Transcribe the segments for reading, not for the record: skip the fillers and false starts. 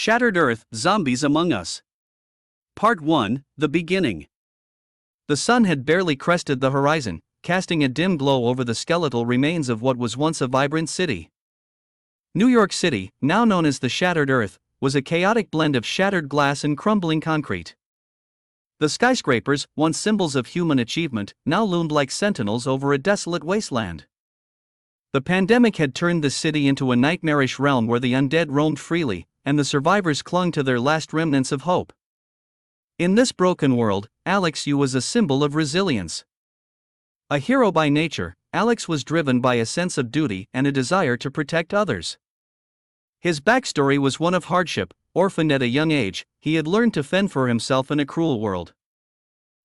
Shattered Earth, Zombies Among Us. Part 1, The Beginning. The sun had barely crested the horizon, casting a dim glow over the skeletal remains of what was once a vibrant city. New York City, now known as the Shattered Earth, was a chaotic blend of shattered glass and crumbling concrete. The skyscrapers, once symbols of human achievement, now loomed like sentinels over a desolate wasteland. The pandemic had turned the city into a nightmarish realm where the undead roamed freely, and the survivors clung to their last remnants of hope. In this broken world, Alex Yu was a symbol of resilience. A hero by nature, Alex was driven by a sense of duty and a desire to protect others. His backstory was one of hardship. Orphaned at a young age, he had learned to fend for himself in a cruel world.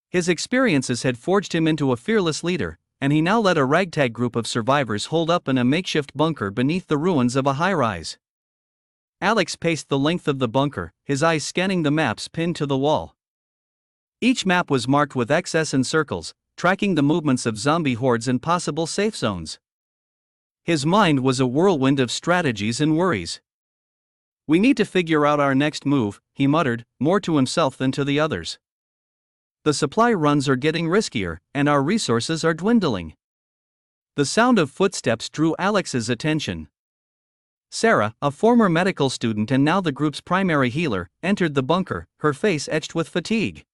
His experiences had forged him into a fearless leader, and he now led a ragtag group of survivors holed up in a makeshift bunker beneath the ruins of a high-rise. Alex paced the length of the bunker, his eyes scanning the maps pinned to the wall. Each map was marked with X's and circles, tracking the movements of zombie hordes and possible safe zones. His mind was a whirlwind of strategies and worries. "We need to figure out our next move," he muttered, more to himself than to the others. "The supply runs are getting riskier, and our resources are dwindling." The sound of footsteps drew Alex's attention. Sarah, a former medical student and now the group's primary healer, entered the bunker, her face etched with fatigue.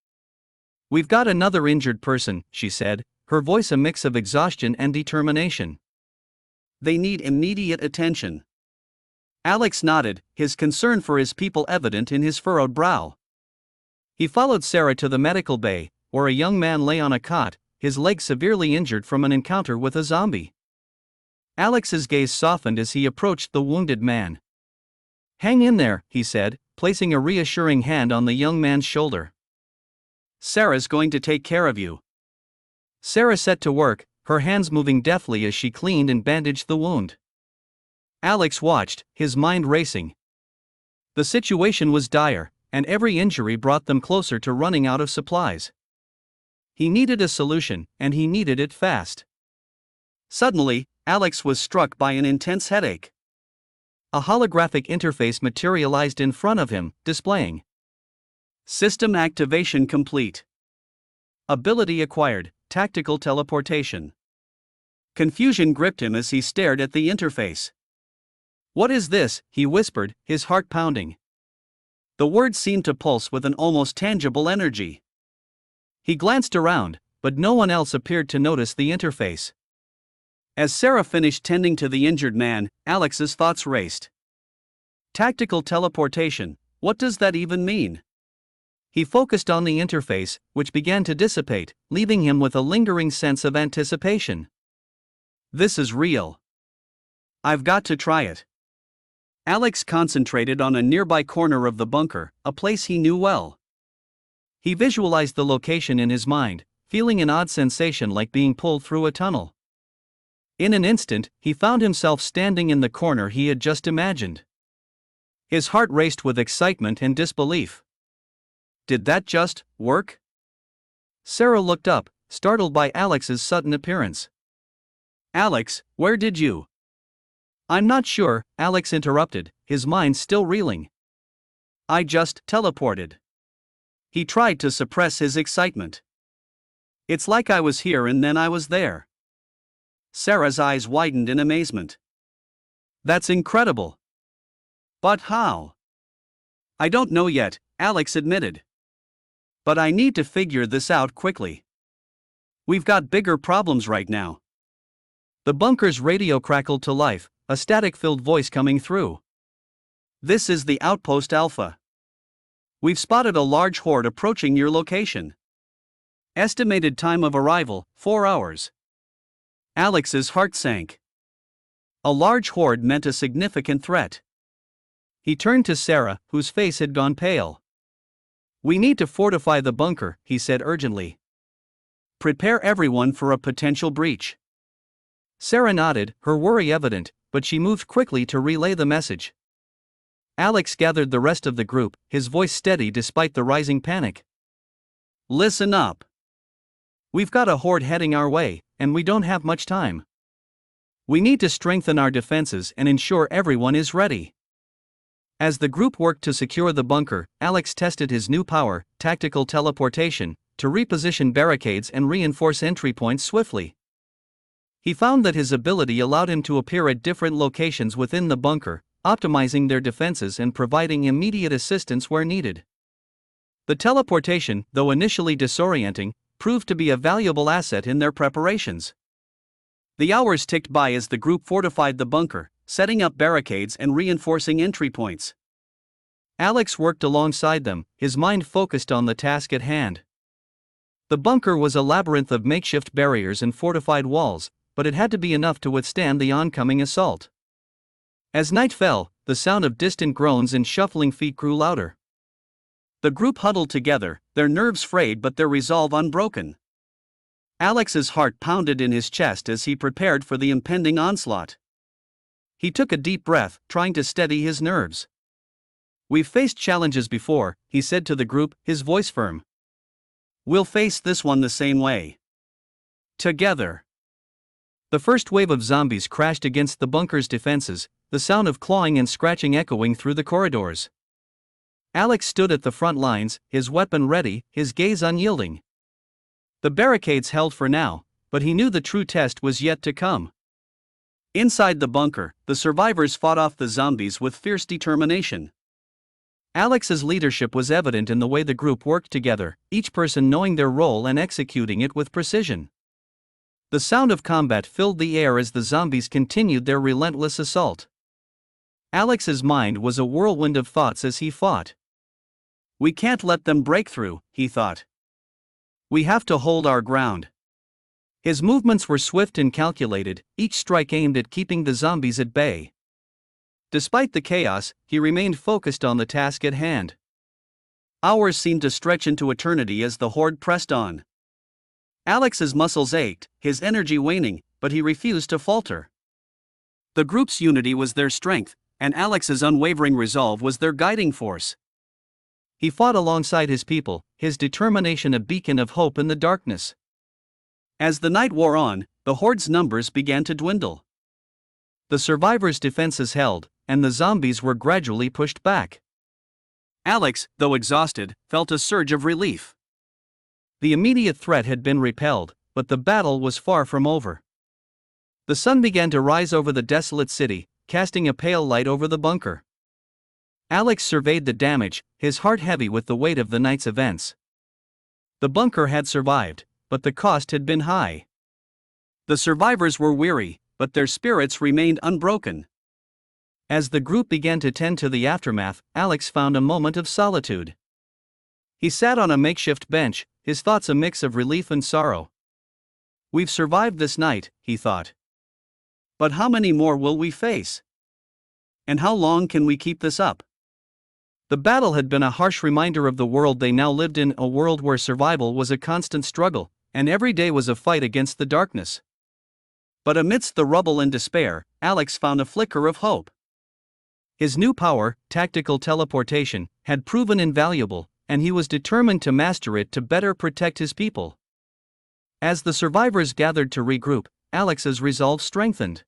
"We've got another injured person," she said, her voice a mix of exhaustion and determination. "They need immediate attention." Alex nodded, his concern for his people evident in his furrowed brow. He followed Sarah to the medical bay, where a young man lay on a cot, his leg severely injured from an encounter with a zombie. Alex's gaze softened as he approached the wounded man. "Hang in there," he said, placing a reassuring hand on the young man's shoulder. "Sarah's going to take care of you." Sarah set to work, her hands moving deftly as she cleaned and bandaged the wound. Alex watched, his mind racing. The situation was dire, and every injury brought them closer to running out of supplies. He needed a solution, and he needed it fast. Suddenly, Alex was struck by an intense headache. A holographic interface materialized in front of him, displaying "System activation complete. Ability acquired, tactical teleportation." Confusion gripped him as he stared at the interface. "What is this?" he whispered, his heart pounding. The words seemed to pulse with an almost tangible energy. He glanced around, but no one else appeared to notice the interface. As Sarah finished tending to the injured man, Alex's thoughts raced. Tactical teleportation, what does that even mean? He focused on the interface, which began to dissipate, leaving him with a lingering sense of anticipation. "This is real. I've got to try it." Alex concentrated on a nearby corner of the bunker, a place he knew well. He visualized the location in his mind, feeling an odd sensation like being pulled through a tunnel. In an instant, he found himself standing in the corner he had just imagined. His heart raced with excitement and disbelief. Did that just work? Sarah looked up, startled by Alex's sudden appearance. "Alex, where did you?" "I'm not sure," Alex interrupted, his mind still reeling. "I just teleported." He tried to suppress his excitement. "It's like I was here and then I was there." Sarah's eyes widened in amazement. "That's incredible. But how?" "I don't know yet," Alex admitted. "But I need to figure this out quickly. We've got bigger problems right now." The bunker's radio crackled to life, a static-filled voice coming through. "This is the Outpost Alpha. We've spotted a large horde approaching your location. Estimated time of arrival, 4 hours. Alex's heart sank. A large horde meant a significant threat. He turned to Sarah, whose face had gone pale. "We need to fortify the bunker," he said urgently. "Prepare everyone for a potential breach." Sarah nodded, her worry evident, but she moved quickly to relay the message. Alex gathered the rest of the group, his voice steady despite the rising panic. "Listen up. We've got a horde heading our way, and we don't have much time. We need to strengthen our defenses and ensure everyone is ready. As the group worked to secure the bunker, Alex tested his new power, tactical teleportation, to reposition barricades and reinforce entry points swiftly. He found that his ability allowed him to appear at different locations within the bunker, optimizing their defenses and providing immediate assistance where needed. The teleportation, though initially disorienting, proved to be a valuable asset in their preparations. The hours ticked by as the group fortified the bunker, setting up barricades and reinforcing entry points. Alex worked alongside them, his mind focused on the task at hand. The bunker was a labyrinth of makeshift barriers and fortified walls, but it had to be enough to withstand the oncoming assault. As night fell, the sound of distant groans and shuffling feet grew louder. The group huddled together, their nerves frayed but their resolve unbroken. Alex's heart pounded in his chest as he prepared for the impending onslaught. He took a deep breath, trying to steady his nerves. "We've faced challenges before," he said to the group, his voice firm. "We'll face this one the same way. Together." The first wave of zombies crashed against the bunker's defenses, the sound of clawing and scratching echoing through the corridors. Alex stood at the front lines, his weapon ready, his gaze unyielding. The barricades held for now, but he knew the true test was yet to come. Inside the bunker, the survivors fought off the zombies with fierce determination. Alex's leadership was evident in the way the group worked together, each person knowing their role and executing it with precision. The sound of combat filled the air as the zombies continued their relentless assault. Alex's mind was a whirlwind of thoughts as he fought. "We can't let them break through," he thought. "We have to hold our ground." His movements were swift and calculated, each strike aimed at keeping the zombies at bay. Despite the chaos, he remained focused on the task at hand. Hours seemed to stretch into eternity as the horde pressed on. Alex's muscles ached, his energy waning, but he refused to falter. The group's unity was their strength, and Alex's unwavering resolve was their guiding force. He fought alongside his people, his determination a beacon of hope in the darkness. As the night wore on, the horde's numbers began to dwindle. The survivors' defenses held, and the zombies were gradually pushed back. Alex, though exhausted, felt a surge of relief. The immediate threat had been repelled, but the battle was far from over. The sun began to rise over the desolate city, casting a pale light over the bunker. Alex surveyed the damage, his heart heavy with the weight of the night's events. The bunker had survived, but the cost had been high. The survivors were weary, but their spirits remained unbroken. As the group began to tend to the aftermath, Alex found a moment of solitude. He sat on a makeshift bench, his thoughts a mix of relief and sorrow. "We've survived this night," he thought. "But how many more will we face? And how long can we keep this up?" The battle had been a harsh reminder of the world they now lived in, a world where survival was a constant struggle, and every day was a fight against the darkness. But amidst the rubble and despair, Alex found a flicker of hope. His new power, tactical teleportation, had proven invaluable, and he was determined to master it to better protect his people. As the survivors gathered to regroup, Alex's resolve strengthened.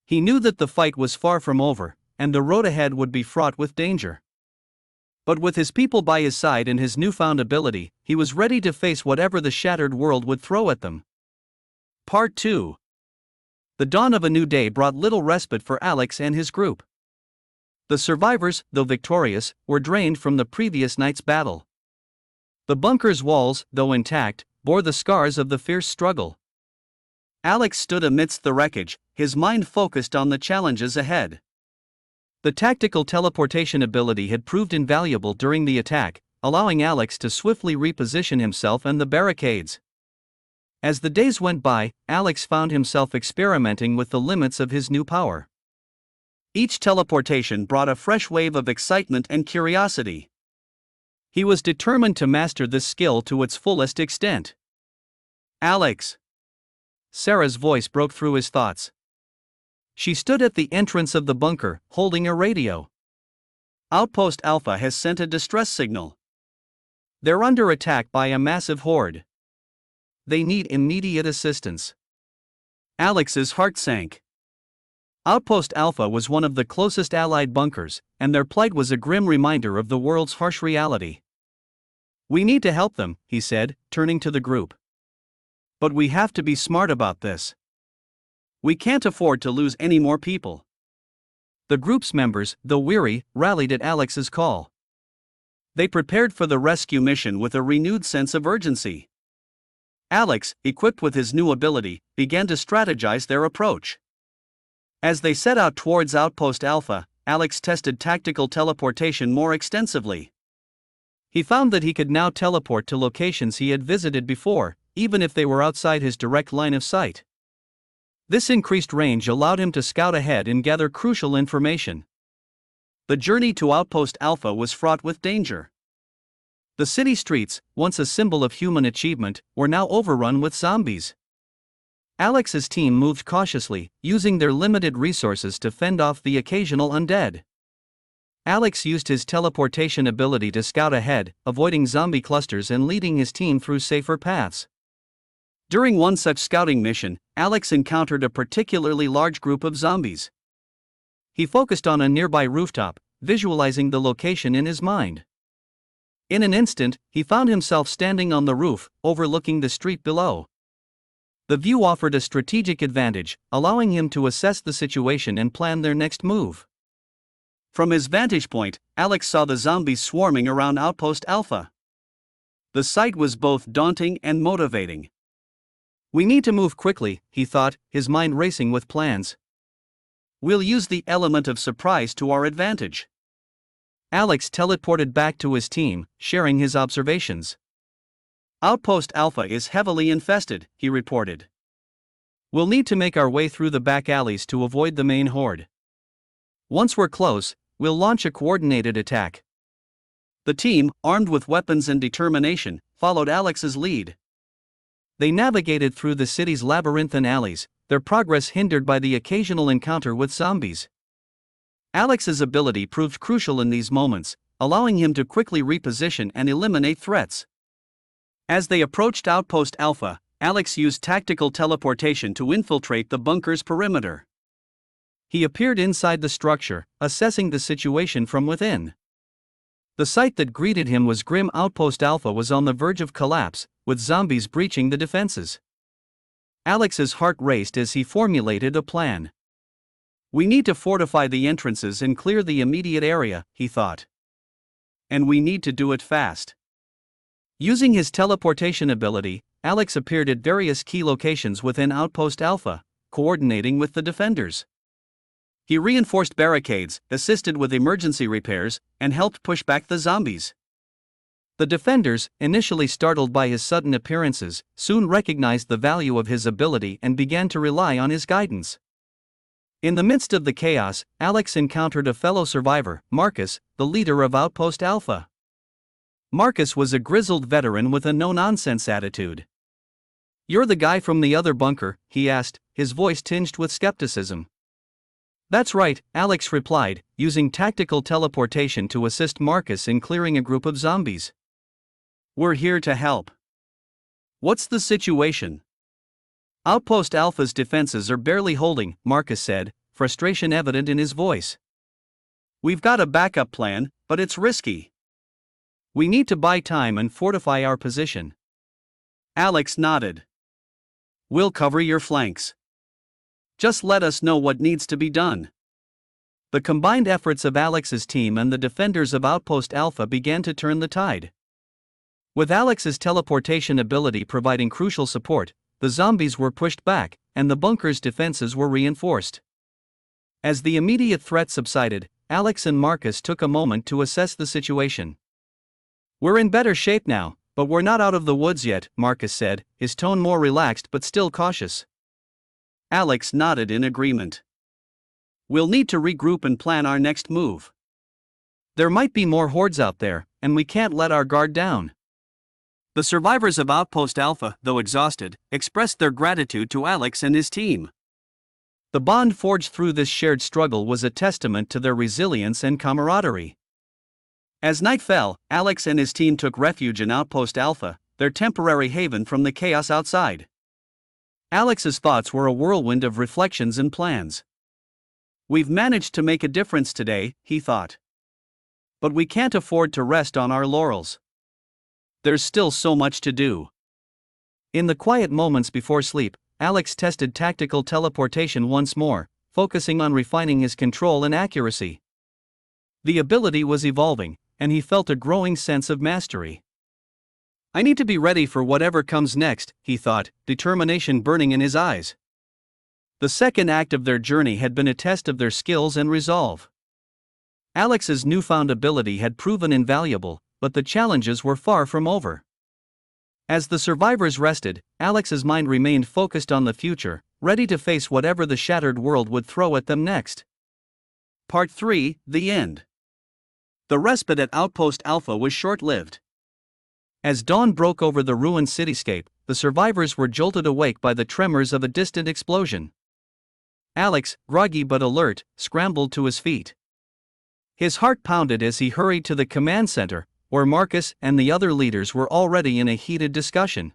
He knew that the fight was far from over, and the road ahead would be fraught with danger. But with his people by his side and his newfound ability, he was ready to face whatever the shattered world would throw at them. Part 2. The dawn of a new day brought little respite for Alex and his group. The survivors, though victorious, were drained from the previous night's battle. The bunker's walls, though intact, bore the scars of the fierce struggle. Alex stood amidst the wreckage, his mind focused on the challenges ahead. The tactical teleportation ability had proved invaluable during the attack, allowing Alex to swiftly reposition himself and the barricades. As the days went by, Alex found himself experimenting with the limits of his new power. Each teleportation brought a fresh wave of excitement and curiosity. He was determined to master this skill to its fullest extent. "Alex!" Sarah's voice broke through his thoughts. She stood at the entrance of the bunker, holding a radio. "Outpost Alpha has sent a distress signal. They're under attack by a massive horde. They need immediate assistance." Alex's heart sank. Outpost Alpha was one of the closest Allied bunkers, and their plight was a grim reminder of the world's harsh reality. "We need to help them," he said, turning to the group. "But we have to be smart about this. We can't afford to lose any more people." The group's members, though weary, rallied at Alex's call. They prepared for the rescue mission with a renewed sense of urgency. Alex, equipped with his new ability, began to strategize their approach. As they set out towards Outpost Alpha, Alex tested tactical teleportation more extensively. He found that he could now teleport to locations he had visited before, even if they were outside his direct line of sight. This increased range allowed him to scout ahead and gather crucial information. The journey to Outpost Alpha was fraught with danger. The city streets, once a symbol of human achievement, were now overrun with zombies. Alex's team moved cautiously, using their limited resources to fend off the occasional undead. Alex used his teleportation ability to scout ahead, avoiding zombie clusters and leading his team through safer paths. During one such scouting mission, Alex encountered a particularly large group of zombies. He focused on a nearby rooftop, visualizing the location in his mind. In an instant, he found himself standing on the roof, overlooking the street below. The view offered a strategic advantage, allowing him to assess the situation and plan their next move. From his vantage point, Alex saw the zombies swarming around Outpost Alpha. The sight was both daunting and motivating. "We need to move quickly," he thought, his mind racing with plans. "We'll use the element of surprise to our advantage." Alex teleported back to his team, sharing his observations. "Outpost Alpha is heavily infested," he reported. "We'll need to make our way through the back alleys to avoid the main horde. Once we're close, we'll launch a coordinated attack." The team, armed with weapons and determination, followed Alex's lead. They navigated through the city's labyrinthine alleys, their progress hindered by the occasional encounter with zombies. Alex's ability proved crucial in these moments, allowing him to quickly reposition and eliminate threats. As they approached Outpost Alpha, Alex used tactical teleportation to infiltrate the bunker's perimeter. He appeared inside the structure, assessing the situation from within. The sight that greeted him was grim. Outpost Alpha was on the verge of collapse, with zombies breaching the defenses. Alex's heart raced as he formulated a plan. "We need to fortify the entrances and clear the immediate area," he thought. "And we need to do it fast." Using his teleportation ability, Alex appeared at various key locations within Outpost Alpha, coordinating with the defenders. He reinforced barricades, assisted with emergency repairs, and helped push back the zombies. The defenders, initially startled by his sudden appearances, soon recognized the value of his ability and began to rely on his guidance. In the midst of the chaos, Alex encountered a fellow survivor, Marcus, the leader of Outpost Alpha. Marcus was a grizzled veteran with a no-nonsense attitude. "You're the guy from the other bunker?" he asked, his voice tinged with skepticism. "That's right," Alex replied, using tactical teleportation to assist Marcus in clearing a group of zombies. "We're here to help. What's the situation?" "Outpost Alpha's defenses are barely holding," Marcus said, frustration evident in his voice. "We've got a backup plan, but it's risky. We need to buy time and fortify our position." Alex nodded. "We'll cover your flanks. Just let us know what needs to be done." The combined efforts of Alex's team and the defenders of Outpost Alpha began to turn the tide. With Alex's teleportation ability providing crucial support, the zombies were pushed back, and the bunker's defenses were reinforced. As the immediate threat subsided, Alex and Marcus took a moment to assess the situation. "We're in better shape now, but we're not out of the woods yet," Marcus said, his tone more relaxed but still cautious. Alex nodded in agreement. "We'll need to regroup and plan our next move. There might be more hordes out there, and we can't let our guard down." The survivors of Outpost Alpha, though exhausted, expressed their gratitude to Alex and his team. The bond forged through this shared struggle was a testament to their resilience and camaraderie. As night fell, Alex and his team took refuge in Outpost Alpha, their temporary haven from the chaos outside. Alex's thoughts were a whirlwind of reflections and plans. We've managed to make a difference today, he thought. But we can't afford to rest on our laurels. There's still so much to do. In the quiet moments before sleep, Alex tested tactical teleportation once more, focusing on refining his control and accuracy. The ability was evolving, and he felt a growing sense of mastery. I need to be ready for whatever comes next, he thought, determination burning in his eyes. The second act of their journey had been a test of their skills and resolve. Alex's newfound ability had proven invaluable, but the challenges were far from over. As the survivors rested, Alex's mind remained focused on the future, ready to face whatever the shattered world would throw at them next. Part 3: The End. The respite at Outpost Alpha was short-lived. As dawn broke over the ruined cityscape, the survivors were jolted awake by the tremors of a distant explosion. Alex, groggy but alert, scrambled to his feet. His heart pounded as he hurried to the command center, where Marcus and the other leaders were already in a heated discussion.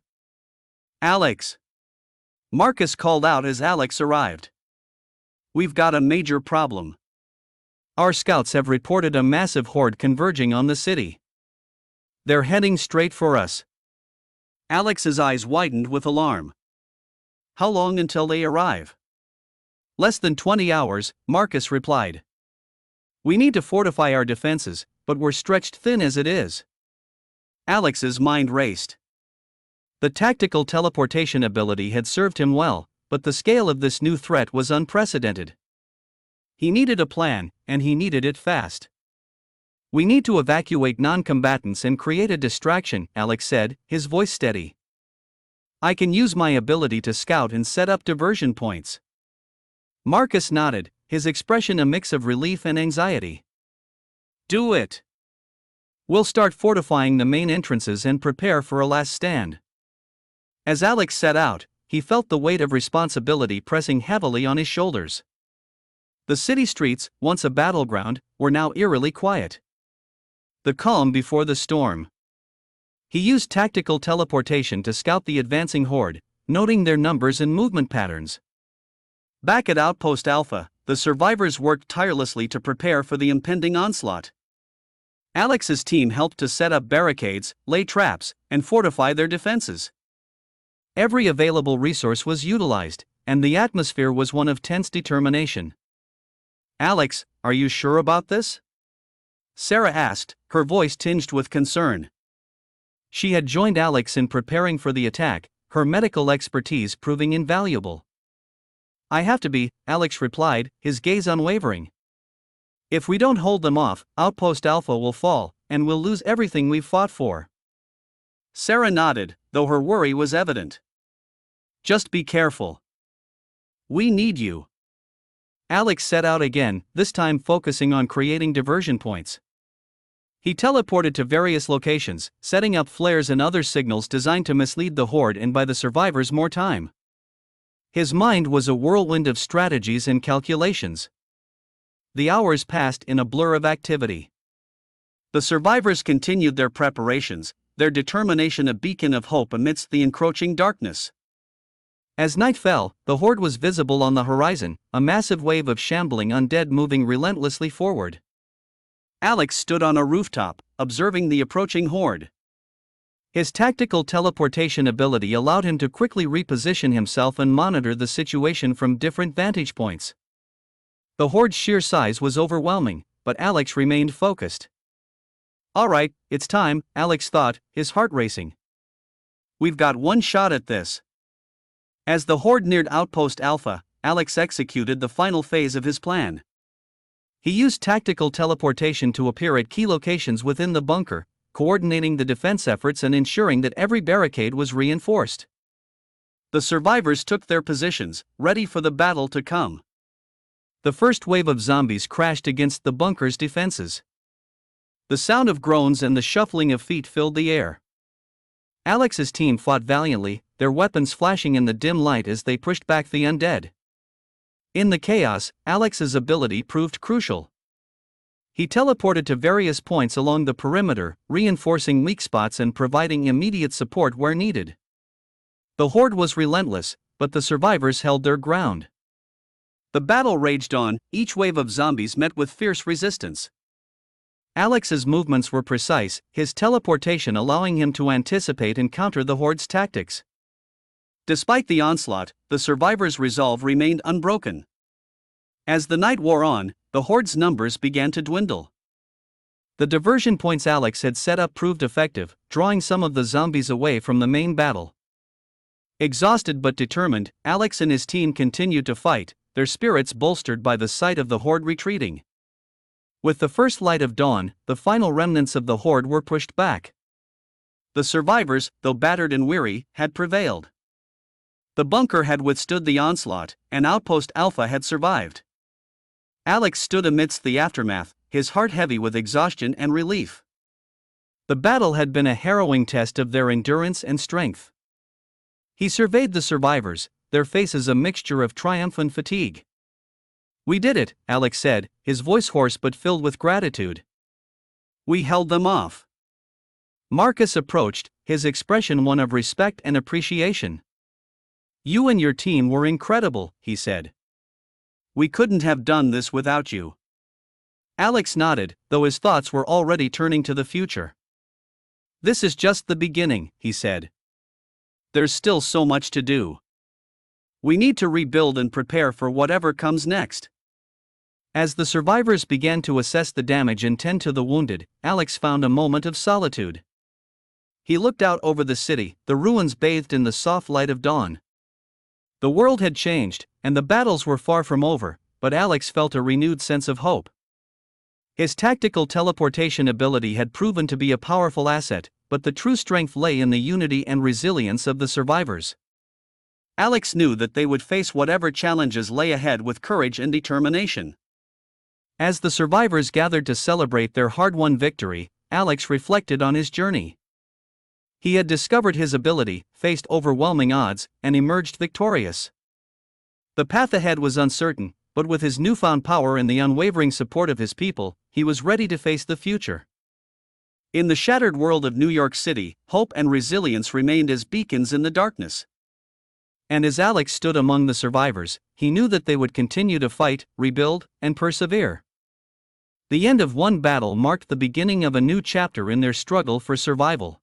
Alex! Marcus called out as Alex arrived. We've got a major problem. Our scouts have reported a massive horde converging on the city. They're heading straight for us. Alex's eyes widened with alarm. How long until they arrive? Less than 20 hours, Marcus replied. We need to fortify our defenses, but we're stretched thin as it is. Alex's mind raced. The tactical teleportation ability had served him well, but the scale of this new threat was unprecedented. He needed a plan, and he needed it fast. We need to evacuate non-combatants and create a distraction, Alex said, his voice steady. I can use my ability to scout and set up diversion points. Marcus nodded, his expression a mix of relief and anxiety. Do it. We'll start fortifying the main entrances and prepare for a last stand. As Alex set out, he felt the weight of responsibility pressing heavily on his shoulders. The city streets, once a battleground, were now eerily quiet. The calm before the storm. He used tactical teleportation to scout the advancing horde, noting their numbers and movement patterns. Back at Outpost Alpha, the survivors worked tirelessly to prepare for the impending onslaught. Alex's team helped to set up barricades, lay traps, and fortify their defenses. Every available resource was utilized, and the atmosphere was one of tense determination. Alex, are you sure about this? Sarah asked, her voice tinged with concern. She had joined Alex in preparing for the attack, her medical expertise proving invaluable. I have to be, Alex replied, his gaze unwavering. If we don't hold them off, Outpost Alpha will fall, and we'll lose everything we've fought for. Sarah nodded, though her worry was evident. Just be careful. We need you. Alex set out again, this time focusing on creating diversion points. He teleported to various locations, setting up flares and other signals designed to mislead the horde and buy the survivors more time. His mind was a whirlwind of strategies and calculations. The hours passed in a blur of activity. The survivors continued their preparations, their determination a beacon of hope amidst the encroaching darkness. As night fell, the horde was visible on the horizon, a massive wave of shambling undead moving relentlessly forward. Alex stood on a rooftop, observing the approaching horde. His tactical teleportation ability allowed him to quickly reposition himself and monitor the situation from different vantage points. The horde's sheer size was overwhelming, but Alex remained focused. All right, it's time, Alex thought, his heart racing. We've got one shot at this. As the horde neared Outpost Alpha, Alex executed the final phase of his plan. He used tactical teleportation to appear at key locations within the bunker, coordinating the defense efforts and ensuring that every barricade was reinforced. The survivors took their positions, ready for the battle to come. The first wave of zombies crashed against the bunker's defenses. The sound of groans and the shuffling of feet filled the air. Alex's team fought valiantly, their weapons flashing in the dim light as they pushed back the undead. In the chaos, Alex's ability proved crucial. He teleported to various points along the perimeter, reinforcing weak spots and providing immediate support where needed. The horde was relentless, but the survivors held their ground. The battle raged on, each wave of zombies met with fierce resistance. Alex's movements were precise, his teleportation allowing him to anticipate and counter the horde's tactics. Despite the onslaught, the survivors' resolve remained unbroken. As the night wore on, the horde's numbers began to dwindle. The diversion points Alex had set up proved effective, drawing some of the zombies away from the main battle. Exhausted but determined, Alex and his team continued to fight, their spirits bolstered by the sight of the horde retreating. With the first light of dawn, the final remnants of the horde were pushed back. The survivors, though battered and weary, had prevailed. The bunker had withstood the onslaught, and Outpost Alpha had survived. Alex stood amidst the aftermath, his heart heavy with exhaustion and relief. The battle had been a harrowing test of their endurance and strength. He surveyed the survivors, their faces a mixture of triumph and fatigue. "We did it," Alex said, his voice hoarse but filled with gratitude. "We held them off." Marcus approached, his expression one of respect and appreciation. "You and your team were incredible," he said. "We couldn't have done this without you." Alex nodded, though his thoughts were already turning to the future. "This is just the beginning," he said. "There's still so much to do. We need to rebuild and prepare for whatever comes next." As the survivors began to assess the damage and tend to the wounded, Alex found a moment of solitude. He looked out over the city, the ruins bathed in the soft light of dawn. The world had changed, and the battles were far from over, but Alex felt a renewed sense of hope. His tactical teleportation ability had proven to be a powerful asset, but the true strength lay in the unity and resilience of the survivors. Alex knew that they would face whatever challenges lay ahead with courage and determination. As the survivors gathered to celebrate their hard-won victory, Alex reflected on his journey. He had discovered his ability, faced overwhelming odds, and emerged victorious. The path ahead was uncertain, but with his newfound power and the unwavering support of his people, he was ready to face the future. In the shattered world of New York City, hope and resilience remained as beacons in the darkness. And as Alex stood among the survivors, he knew that they would continue to fight, rebuild, and persevere. The end of one battle marked the beginning of a new chapter in their struggle for survival.